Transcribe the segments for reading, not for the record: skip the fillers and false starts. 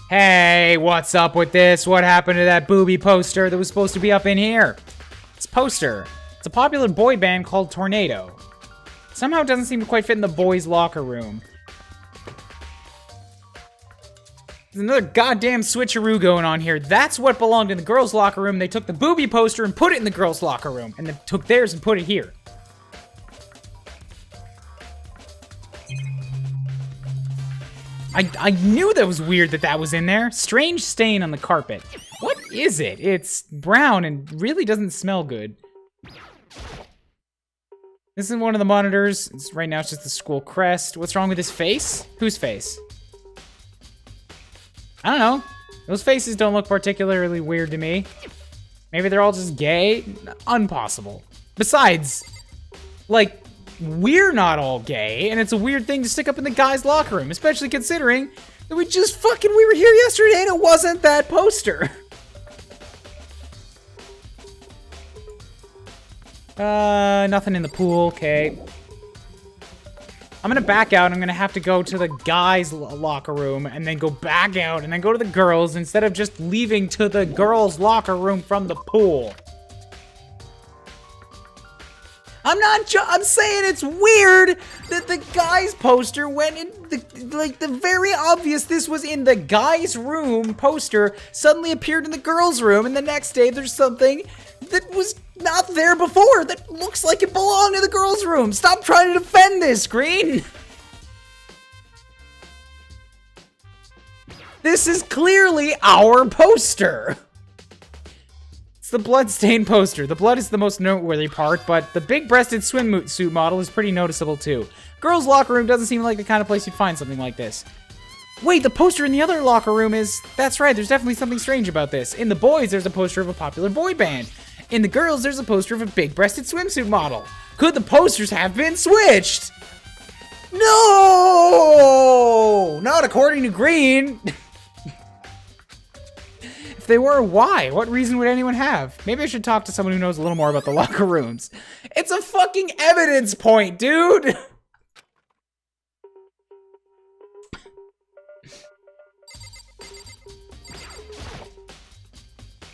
Hey, what's up with this? What happened to that booby poster that was supposed to be up in here? This poster. It's a popular boy band called Tornado. Somehow it doesn't seem to quite fit in the boys' locker room. There's another goddamn switcheroo going on here. That's what belonged in the girls' locker room. They took the booby poster and put it in the girls' locker room. And then took theirs and put it here. I knew that was weird that was in there. Strange stain on the carpet. What is it? It's brown and really doesn't smell good. This is one of the monitors. Right now it's just the school crest. What's wrong with his face? Whose face? I don't know. Those faces don't look particularly weird to me. Maybe they're all just gay? Impossible. Besides, like, we're not all gay, and it's a weird thing to stick up in the guys' locker room, especially considering that we were here yesterday and it wasn't that poster. Nothing in the pool, okay. I'm gonna back out. I'm gonna have to go to the guys' locker room and then go back out and then go to the girls instead of just leaving to the girls' locker room from the pool. I'm saying it's weird that the guys' poster went in the very obvious this was in the guys' room poster suddenly appeared in the girls' room, and the next day there's something that was not there before that looks like it belonged to the girls' room. Stop trying to defend this, Green. This is clearly our poster. It's the blood-stained poster. The blood is the most noteworthy part, but the big-breasted swimsuit model is pretty noticeable too. Girls' locker room doesn't seem like the kind of place you'd find something like this. Wait, the poster in the other locker room is... That's right, there's definitely something strange about this. In the boys, there's a poster of a popular boy band. In the girls, there's a poster of a big-breasted swimsuit model. Could the posters have been switched? No! Not according to Green. If they were, why? What reason would anyone have? Maybe I should talk to someone who knows a little more about the locker rooms. It's a fucking evidence point, dude!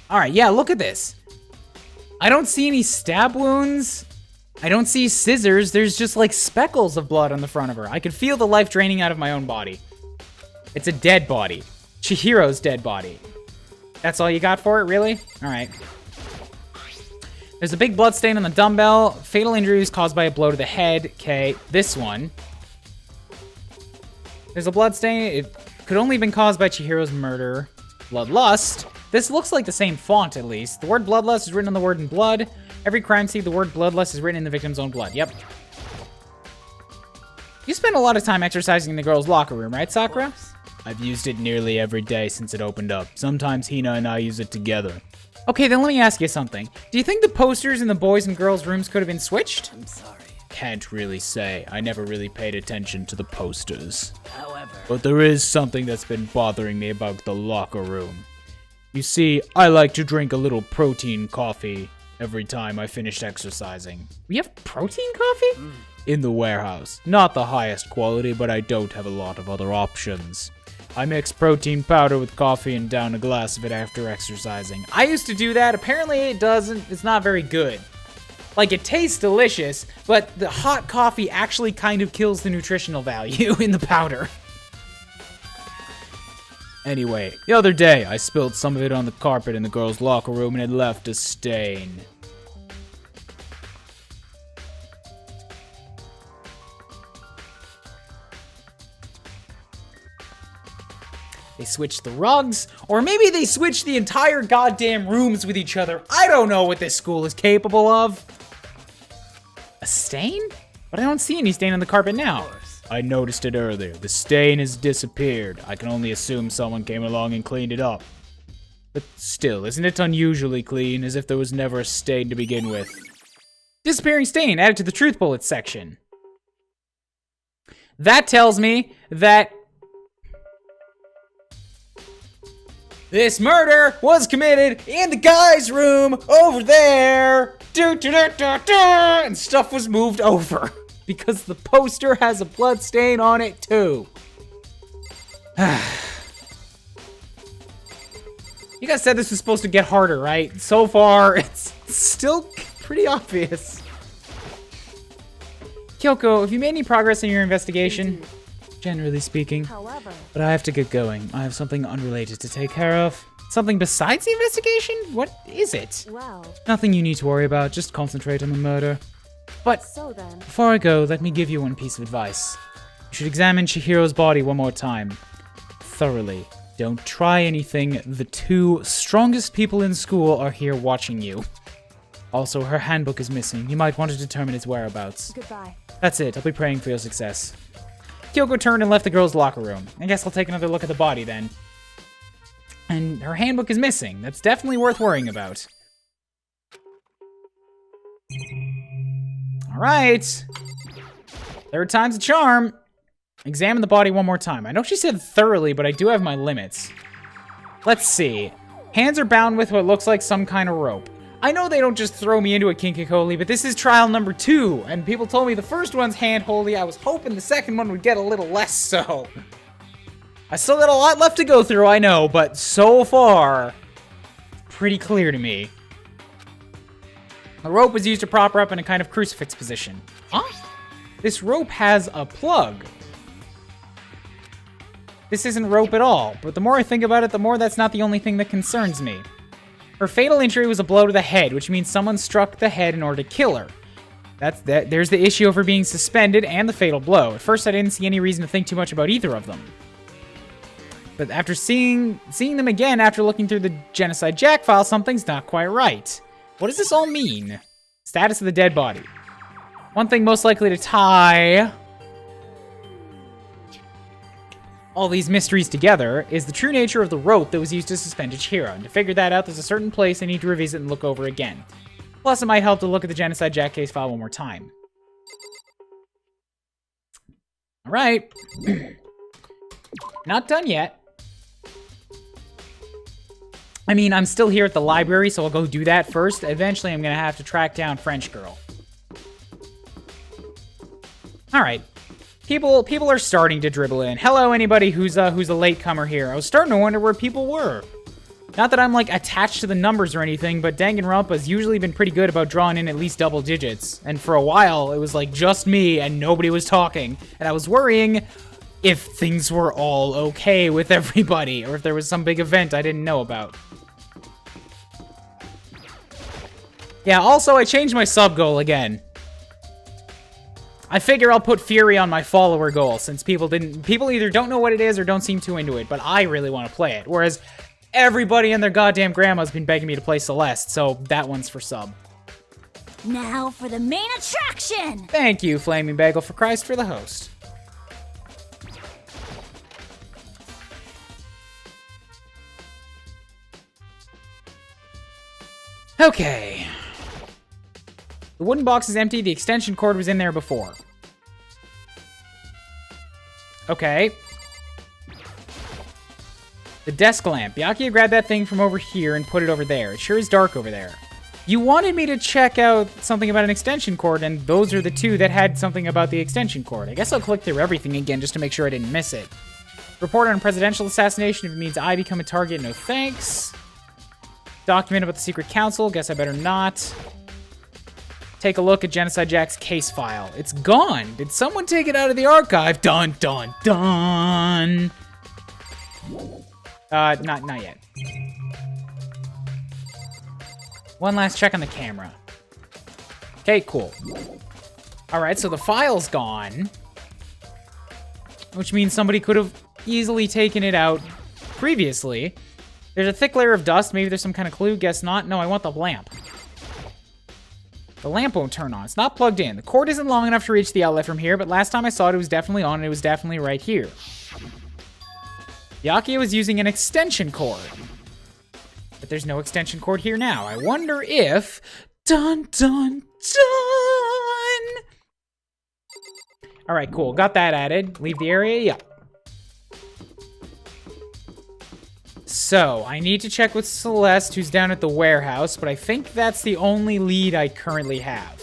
Alright, yeah, look at this. I don't see any stab wounds. I don't see scissors. There's just like speckles of blood on the front of her. I can feel the life draining out of my own body. It's a dead body. Chihiro's dead body. That's all you got for it, really? Alright. There's a big blood stain on the dumbbell. Fatal injuries caused by a blow to the head. Okay, this one. There's a blood stain. It could only have been caused by Chihiro's murder. Bloodlust. This looks like the same font, at least. The word bloodlust is written on the word in blood. Every crime scene, the word bloodlust is written in the victim's own blood. Yep. You spend a lot of time exercising in the girls' locker room, right, Sakura? I've used it nearly every day since it opened up. Sometimes Hina and I use it together. Okay, then let me ask you something. Do you think the posters in the boys' and girls' rooms could have been switched? I'm sorry. Can't really say. I never really paid attention to the posters. However, But there is something that's been bothering me about the locker room. You see, I like to drink a little protein coffee every time I finish exercising. We have protein coffee? In the warehouse. Not the highest quality, but I don't have a lot of other options. I mix protein powder with coffee and down a glass of it after exercising. I used to do that. Apparently it's not very good. Like, it tastes delicious, but the hot coffee actually kind of kills the nutritional value in the powder. Anyway, the other day, I spilled some of it on the carpet in the girls' locker room and it left a stain. They switched the rugs, or maybe they switched the entire goddamn rooms with each other. I don't know what this school is capable of. A stain? But I don't see any stain on the carpet now. I noticed it earlier. The stain has disappeared. I can only assume someone came along and cleaned it up. But still, isn't it unusually clean, as if there was never a stain to begin with? Disappearing stain added to the truth bullets section. That tells me that this murder was committed in the guy's room over there. And stuff was moved over because the poster has a blood stain on it too. You guys said this was supposed to get harder, right? So far, it's still pretty obvious. Kyoko, have you made any progress in your investigation? Generally speaking. However, But I have to get going. I have something unrelated to take care of. Something besides the investigation? What is it? well, Nothing you need to worry about. Just concentrate on the murder. But so then, Before I go, let me give you one piece of advice. You should examine Chihiro's body one more time. Thoroughly. Don't try anything. The two strongest people in school are here watching you. Also, her handbook is missing. You might want to determine its whereabouts. goodbye. That's it. I'll be praying for your success. Kyoko turned and left the girls' locker room. I guess I'll take another look at the body then. And her handbook is missing. That's definitely worth worrying about. Alright. Third time's a charm. Examine the body one more time. I know she said thoroughly, but I do have my limits. Let's see. Hands are bound with what looks like some kind of rope. I know they don't just throw me into a kinkakoli, but this is trial number 2, and people told me the first one's hand-holdy. I was hoping the second one would get a little less so. I still got a lot left to go through, I know, but so far, pretty clear to me. The rope was used to prop her up in a kind of crucifix position. Huh? This rope has a plug. This isn't rope at all, but the more I think about it, the more that's not the only thing that concerns me. Her fatal injury was a blow to the head, which means someone struck the head in order to kill her. There's the issue of her being suspended and the fatal blow. At first, I didn't see any reason to think too much about either of them. But after seeing them again, after looking through the Genocide Jack file, something's not quite right. What does this all mean? Status of the dead body. One thing most likely to tie all these mysteries together is the true nature of the rope that was used to suspend Chihiro. And to figure that out, there's a certain place I need to revisit and look over again. Plus, it might help to look at the Genocide Jack case file one more time. Alright. Not done yet. I mean, I'm still here at the library, so I'll go do that first. Eventually, I'm gonna have to track down French Girl. Alright. People are starting to dribble in. Hello, anybody who's a latecomer here. I was starting to wonder where people were. Not that I'm, like, attached to the numbers or anything, but Danganronpa's usually been pretty good about drawing in at least double digits. And for a while, it was, like, just me and nobody was talking. And I was worrying if things were all okay with everybody, or if there was some big event I didn't know about. Yeah, also, I changed my sub goal again. I figure I'll put Fury on my follower goal, since people either don't know what it is or don't seem too into it, but I really want to play it. Whereas everybody and their goddamn grandma's been begging me to play Celeste, so that one's for sub. Now for the main attraction! Thank you, Flaming Bagel for Christ, for the host. Okay. The wooden box is empty. The extension cord was in there before. Okay. The desk lamp. Byakuya grabbed that thing from over here and put it over there. It sure is dark over there. You wanted me to check out something about an extension cord, and those are the two that had something about the extension cord. I guess I'll click through everything again just to make sure I didn't miss it. Report on a presidential assassination. If it means I become a target, no thanks. Document about the secret council. Guess I better not. Take a look at Genocide Jack's case file. It's gone. Did someone take it out of the archive? Dun, dun, dun. Not yet. One last check on the camera. Okay, cool. All right, so the file's gone, which means somebody could have easily taken it out previously. There's a thick layer of dust. Maybe there's some kind of clue. Guess not. No, I want the lamp. The lamp won't turn on. It's not plugged in. The cord isn't long enough to reach the outlet from here, but last time I saw it, it was definitely on, and it was definitely right here. Byakuya was using an extension cord. But there's no extension cord here now. I wonder if... Dun, dun, dun! Alright, cool. Got that added. Leave the area? Yep. So, I need to check with Celeste, who's down at the warehouse, but I think that's the only lead I currently have.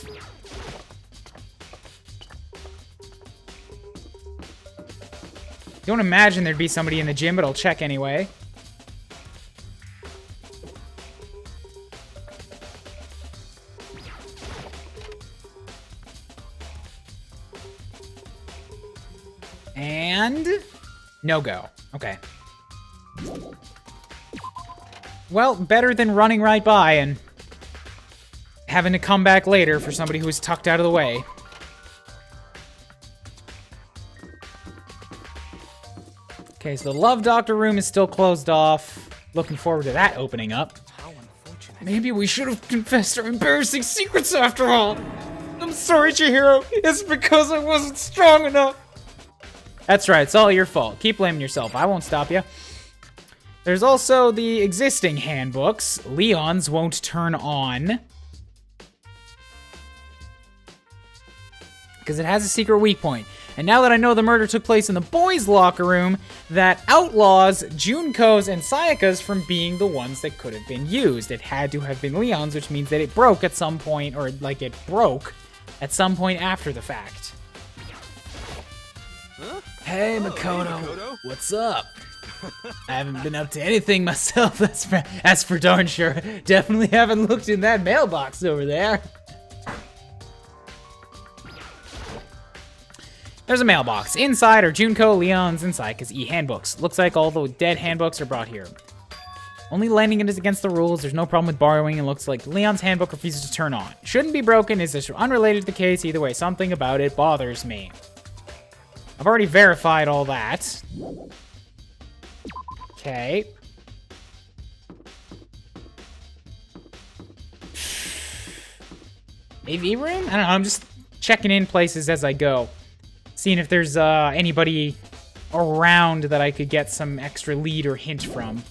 Don't imagine there'd be somebody in the gym, but I'll check anyway. And no go. Okay. Well, better than running right by and having to come back later for somebody who was tucked out of the way. Okay, so the Love Doctor room is still closed off. Looking forward to that opening up. How unfortunate. Maybe we should have confessed our embarrassing secrets after all. I'm sorry, Chihiro. It's because I wasn't strong enough. That's right, it's all your fault. Keep blaming yourself. I won't stop you. There's also the existing handbooks. Leon's won't turn on, because it has a secret weak point. And now that I know the murder took place in the boys' locker room, that outlaws Junko's and Sayaka's from being the ones that could have been used. It had to have been Leon's, which means that it broke at some point, or like it broke at some point after the fact. Huh? Hey, Oh, Makoto. hey, Makoto. What's up? I haven't been up to anything myself, that's for darn sure. Definitely haven't looked in that mailbox over there. There's a mailbox. Inside are Junko, Leon's, and Sayaka's e-handbooks. Looks like all the dead handbooks are brought here. Only lending it is against the rules. There's no problem with borrowing, and looks like Leon's handbook refuses to turn on. Shouldn't be broken. Is this unrelated to the case? Either way, something about it bothers me. I've already verified all that. Okay. AV room? I don't know. I'm just checking in places as I go. Seeing if there's anybody around that I could get some extra lead or hint from.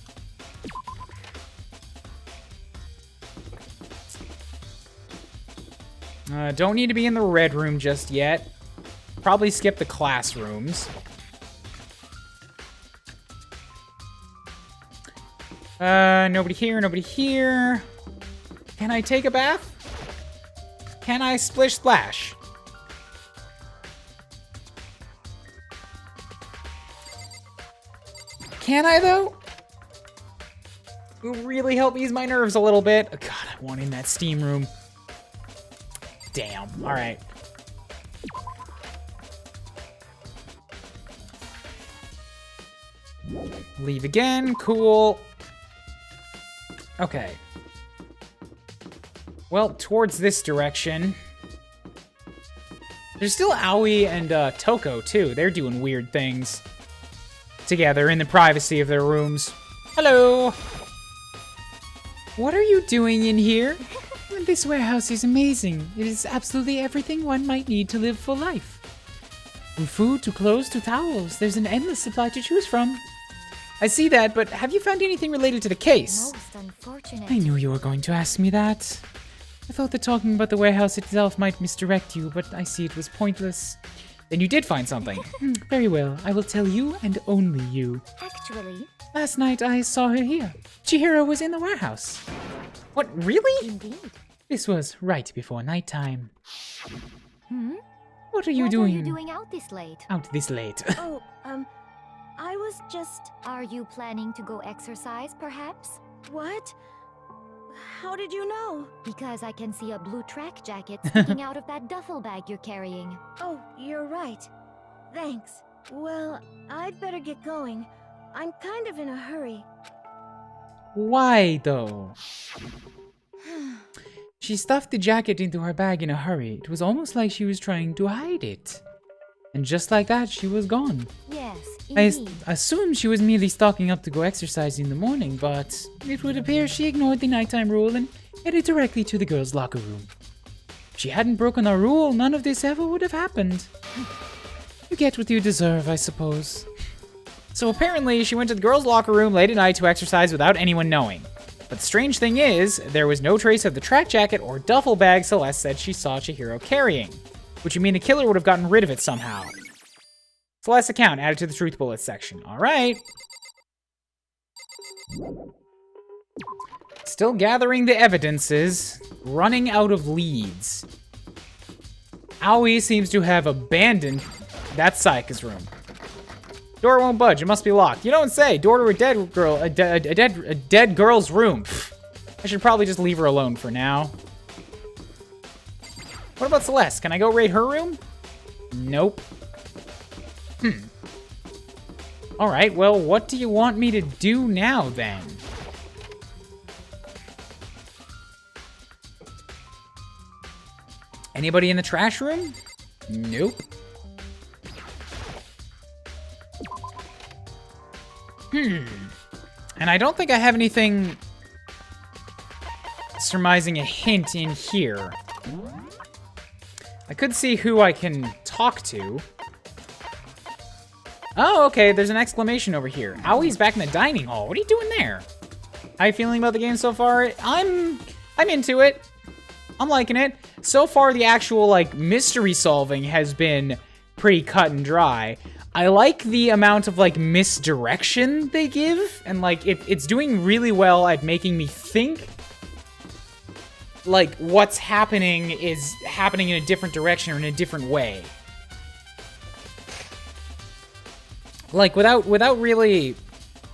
Don't need to be in the red room just yet. Probably skip the classrooms. Nobody here, nobody here. Can I take a bath? Can I splish splash? Can I, though? It would really help ease my nerves a little bit. Oh, God, I want in that steam room. Damn. All right. Leave again. Cool. Okay. Well, towards this direction. There's still Aoi and Toko, too. They're doing weird things together in the privacy of their rooms. Hello! What are you doing in here? This warehouse is amazing. It is absolutely everything one might need to live full life. From food to clothes to towels, there's an endless supply to choose from. I see that, but have you found anything related to the case? Most unfortunate. I knew you were going to ask me that. I thought that talking about the warehouse itself might misdirect you, but I see it was pointless. Then you did find something. Very well, I will tell you and only you. Actually, Last night I saw her here. Chihiro was in the warehouse. What, really? indeed. This was right before nighttime. Hmm? What are you What doing? are you doing out this late? Out this late? Oh, I was just... Are you planning to go exercise, perhaps? What? How did you know? Because I can see a blue track jacket sticking out of that duffel bag you're carrying. Oh, you're right. Thanks. Well, I'd better get going. I'm kind of in a hurry. Why, though? She stuffed the jacket into her bag in a hurry. It was almost like she was trying to hide it. And just like that, she was gone. Yes, I indeed. assumed she was merely stocking up to go exercise in the morning, but it would appear she ignored the nighttime rule and headed directly to the girls' locker room. If she hadn't broken our rule, none of this ever would have happened. You get what you deserve, I suppose. So apparently she went to the girls' locker room late at night to exercise without anyone knowing. But the strange thing is, there was no trace of the track jacket or duffel bag Celeste said she saw Chihiro carrying. Which would mean the killer would have gotten rid of it somehow. Celeste's account added to the truth bullets section. Alright. Still gathering the evidences. Running out of leads. Aoi seems to have abandoned that Sayaka's room. Door won't budge. It must be locked. You don't say. Door to a dead girl. A dead girl's room. Pfft. I should probably just leave her alone for now. What about Celeste? Can I go raid her room? Nope. All right, well, what do you want me to do now, then? Anybody in the trash room? Nope. And I don't think I have anything surmising a hint in here. I could see who I can talk to. Oh, okay, there's an exclamation over here. Awie's back in the dining hall. What are you doing there? How you feeling about the game so far? I'm into it. I'm liking it. So far, the actual, like, mystery solving has been pretty cut and dry. I like the amount of, like, misdirection they give, and, like, it's doing really well at making me think, like, what's happening is happening in a different direction or in a different way. Like, without really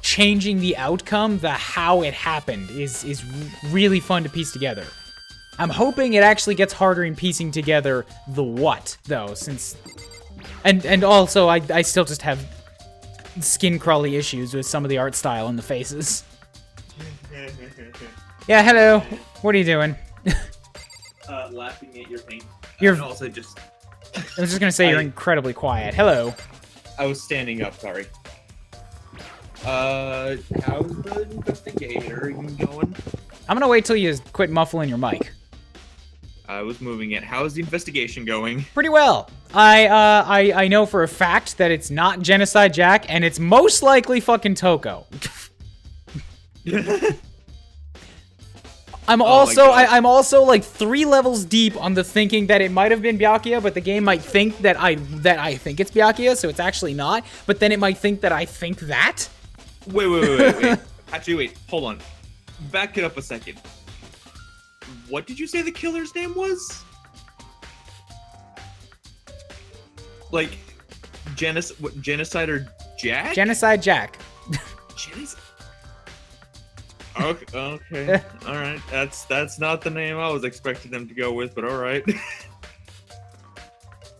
changing the outcome, the how it happened is really fun to piece together. I'm hoping it actually gets harder in piecing together the what, though, since... And also, I still just have skin crawly issues with some of the art style and the faces. Yeah, hello. What are you doing? Laughing at your paint. You're... And also just... I was just gonna say you're incredibly quiet. Hello. I was standing up, sorry. How's the investigator going? I'm gonna wait till you quit muffling your mic. I was moving it. How's the investigation going? Pretty well. I know for a fact that it's not Genocide Jack, and it's most likely fucking Toko. I'm also like 3 levels deep on the thinking that it might have been Byakuya, but the game might think that I think it's Byakuya, so it's actually not. But then it might think that I think that. Wait. Actually, wait. Hold on. Back it up a second. What did you say the killer's name was? Like, Genocider Jack? Genocide Jack. Okay. All right. That's not the name I was expecting them to go with, but all right.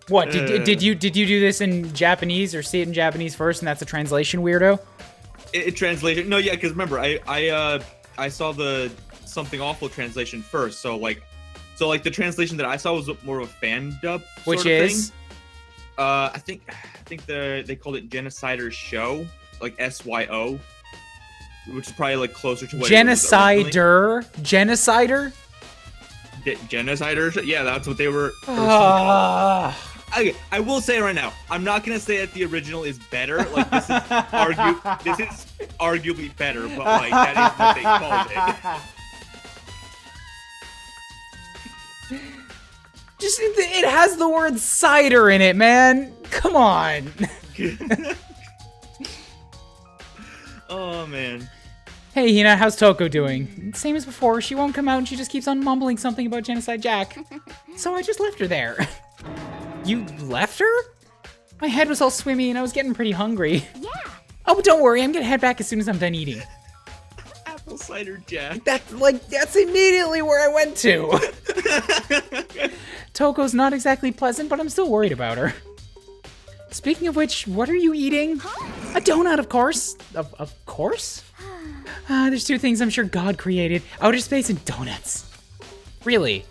What did you do this in Japanese or see it in Japanese first, and that's a translation, weirdo? It translated. No, yeah, because remember, I saw the Something Awful translation first, so the translation that I saw was more of a fan dub sort Which of is thing. I think they called it Genocider's Show, like SYO, which is probably like closer to what Genocider. Genocider. Yeah, that's what they were. I will say right now, I'm not gonna say that the original is better. Like this is arguably better, but like that is what they called it. Just it has the word cider in it, man. Come on. Oh man. Hey, Hina, how's Toko doing? Same as before. She won't come out and she just keeps on mumbling something about Genocide Jack. So I just left her there. You left her? My head was all swimmy and I was getting pretty hungry. Yeah. Oh, but don't worry. I'm gonna head back as soon as I'm done eating. Apple cider Jack. That's immediately where I went to. Toko's not exactly pleasant, but I'm still worried about her. Speaking of which, what are you eating? A donut, of course. Of course? There's 2 things I'm sure God created. Outer space and donuts. Really?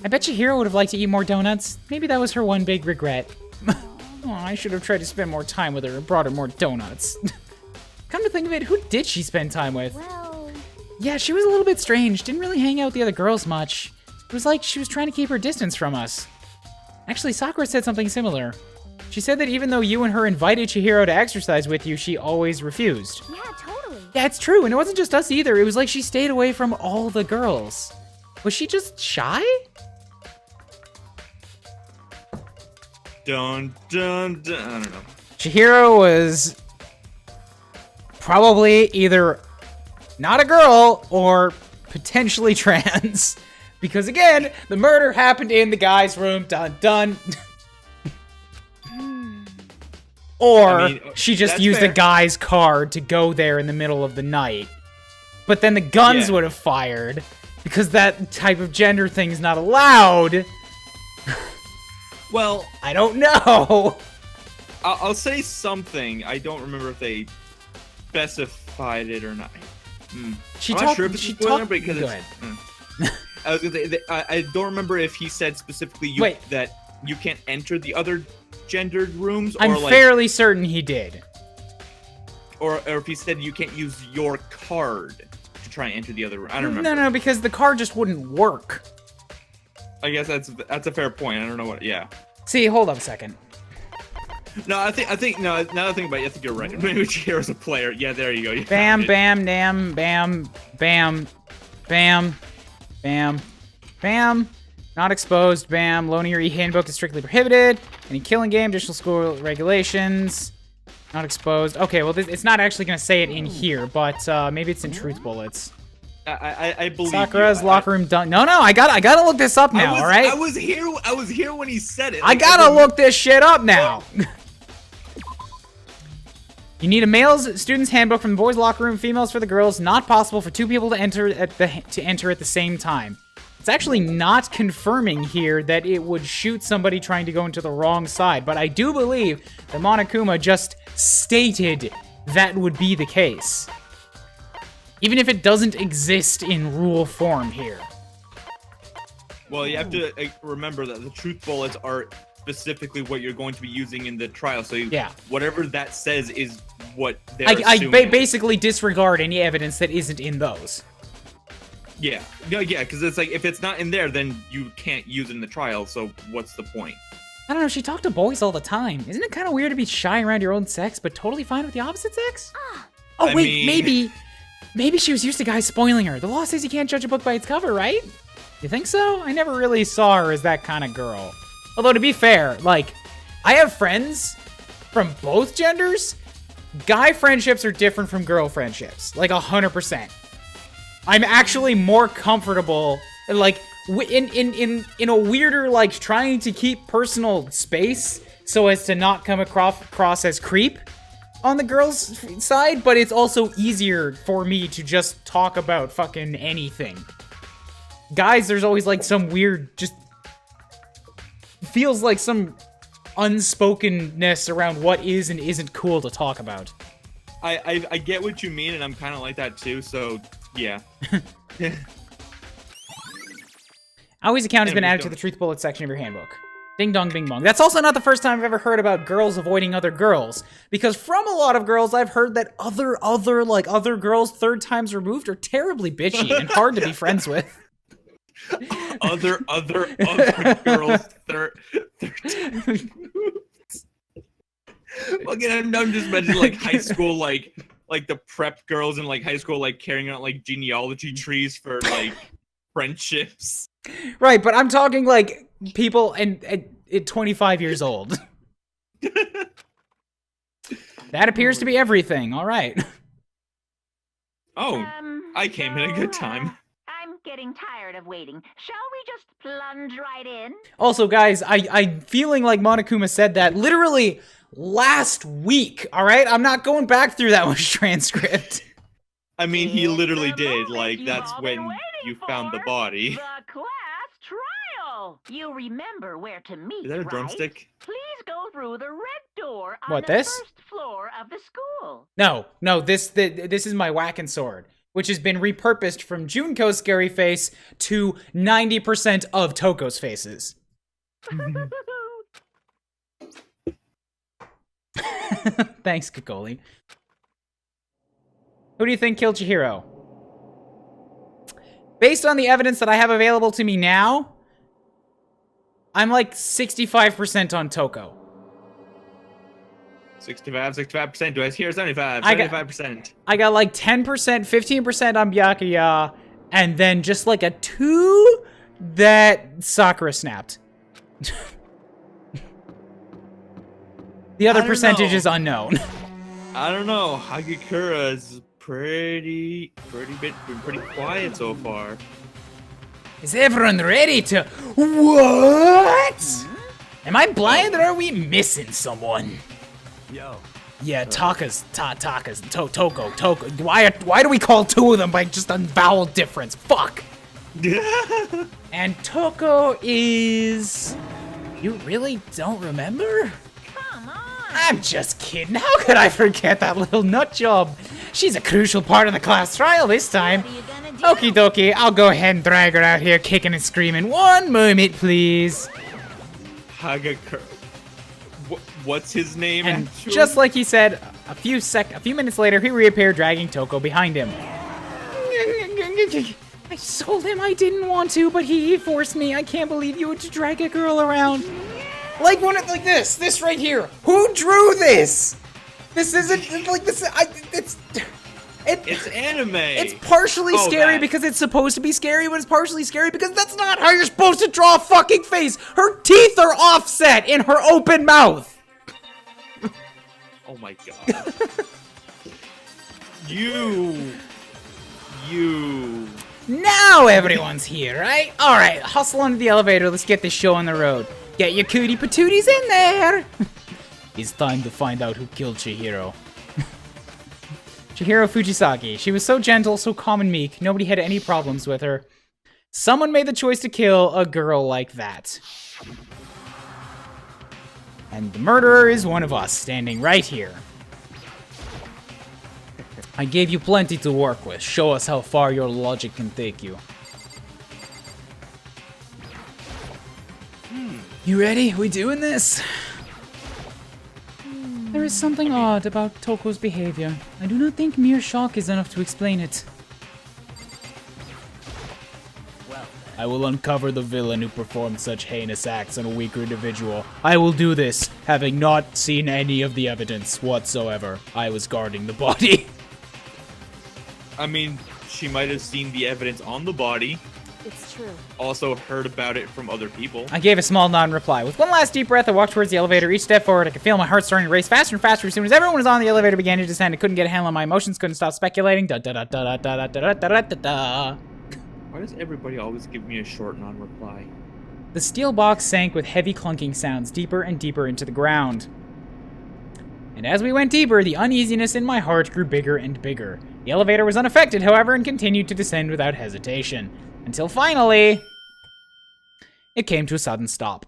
I bet Chihiro would have liked to eat more donuts. Maybe that was her one big regret. Oh, I should have tried to spend more time with her and brought her more donuts. Come to think of it, who did she spend time with? Well, Yeah, she was a little bit strange. Didn't really hang out with the other girls much. It was like she was trying to keep her distance from us. Actually, Sakura said something similar. She said that even though you and her invited Chihiro to exercise with you, she always refused. yeah, totally. Yeah, it's true, and it wasn't just us either. It was like she stayed away from all the girls. Was she just shy? Dun, dun, dun. I don't know. Chihiro was probably either not a girl or potentially trans. Because again, the murder happened in the guy's room. Dun dun. Or I mean, she just that's used fair. a guy's car to go there in the middle of the night. But then the guns Yeah. would have fired because that type of gender thing's not allowed. Well, I don't know. I'll say something. I don't remember if they specified it or not. I'm not sure if it's a spoiler because Go it's. ahead. I was gonna say I don't remember if he said specifically that you can't enter the other gendered rooms. I'm or like, fairly certain he did. Or if he said you can't use your card to try and enter the other room. I don't remember. No, because the card just wouldn't work. I guess that's a fair point. I don't know what. Yeah. See, hold up a second. No, I think no. Now that I think about it, I think you're right. Maybe Chihiro's a player. Yeah, there you go. You Bam, found it. bam, damn, bam, bam, bam, bam, bam. Not exposed, bam. Loaning your e-handbook is strictly prohibited. Any killing game, additional school regulations. Not exposed. Okay, well, it's not actually going to say it in here, but maybe it's in Truth Bullets. I believe Sakura's you. locker room done. No, I gotta look this up now, all right? I was here when he said it. I gotta look this shit up now. You need a male's student's handbook from the boys' locker room, females for the girls. Not possible for two people to enter at the same time. It's actually not confirming here that it would shoot somebody trying to go into the wrong side, but I do believe that Monokuma just stated that would be the case. Even if it doesn't exist in rule form here. Well, you have to remember that the truth bullets are specifically what you're going to be using in the trial. So whatever that says is what they're assuming. I basically disregard any evidence that isn't in those. Yeah. No, yeah, because it's like, if it's not in there, then you can't use it in the trial, so what's the point? I don't know, she talked to boys all the time. Isn't it kind of weird to be shy around your own sex, but totally fine with the opposite sex? Oh, wait, maybe she was used to guys spoiling her. The law says you can't judge a book by its cover, right? You think so? I never really saw her as that kind of girl. Although, to be fair, like, I have friends from both genders. Guy friendships are different from girl friendships. Like, 100%. I'm actually more comfortable, like, in a weirder, like, trying to keep personal space so as to not come across as creep on the girls' side, but it's also easier for me to just talk about fucking anything. Guys, there's always, like, some weird, just feels like some unspokenness around what is and isn't cool to talk about. I get what you mean, and I'm kind of like that too, so yeah. Aoi's account has been added to the Truth Bullet section of your handbook. Ding dong bing bong. That's also not the first time I've ever heard about girls avoiding other girls, because from a lot of girls I've heard that other girls third times removed are terribly bitchy and hard to be friends with. other girls third Again, I'm just imagining like high school, like the prep girls in like high school, like carrying out like genealogy trees for like friendships. Right, but I'm talking like people at 25 years old. That appears to be everything. All right. Oh, I came in a good time. I'm getting tired of waiting. Shall we just plunge right in? Also, guys, I'm feeling like Monokuma said that literally last week, all right? I'm not going back through that much transcript. I mean, he literally did. Like, that's when you found the body. The class trial. You remember where to meet, Is that a right? drumstick? Please go through the red door on What, the this? first floor of the school. No, this is my whacking sword, which has been repurposed from Junko's scary face to 90% of Toko's faces. Thanks, Kakoli. Who do you think killed Chihiro? Based on the evidence that I have available to me now, I'm like 65% on Toko. 65%. Do I hear 75? 75%. I got like 10%, 15% on Byakuya, and then just like a 2 that Sakura snapped. The other percentage is unknown. I don't know. Hagakura is been pretty quiet so far. Is everyone ready to... What? Am I blind or are we missing someone? Yo. Yeah, Toko. Why do we call two of them by just a vowel difference? Fuck. And Toko is... You really don't remember? Come on, I'm just kidding. How could I forget that little nut job? She's a crucial part of the class trial this time. What are you gonna do? Okie dokie, I'll go ahead and drag her out here kicking and screaming. One moment, please. Hagakure. What's his name? And actually? just like he said, a few minutes later, he reappeared dragging Toko behind him. I told him I didn't want to, but he forced me. I can't believe you would drag a girl around. Like like this right here. Who drew this? This isn't like this. It's anime. It's partially scary because it's supposed to be scary, but it's partially scary because that's not how you're supposed to draw a fucking face. Her teeth are offset in her open mouth. Oh my god. You. Now everyone's here, right? Alright, hustle onto the elevator. Let's get this show on the road. Get your cootie patooties in there. It's time to find out who killed Chihiro. Chihiro Fujisaki. She was so gentle, so calm and meek. Nobody had any problems with her. Someone made the choice to kill a girl like that. And the murderer is one of us, standing right here. I gave you plenty to work with. Show us how far your logic can take you. You ready? We doing this? There is something odd about Toko's behavior. I do not think mere shock is enough to explain it. I will uncover the villain who performed such heinous acts on a weaker individual. I will do this, having not seen any of the evidence whatsoever. I was guarding the body. I mean, she might have seen the evidence on the body. It's true. Also heard about it from other people. I gave a small nod in reply. With one last deep breath, I walked towards the elevator. Each step forward, I could feel my heart starting to race faster and faster. As soon as everyone was on, the elevator began to descend. I couldn't get a handle on my emotions, couldn't stop speculating. Da da da da da da da da da da da. Why does everybody always give me a short non-reply? The steel box sank with heavy clunking sounds deeper and deeper into the ground. And as we went deeper, the uneasiness in my heart grew bigger and bigger. The elevator was unaffected, however, and continued to descend without hesitation. Until finally, it came to a sudden stop.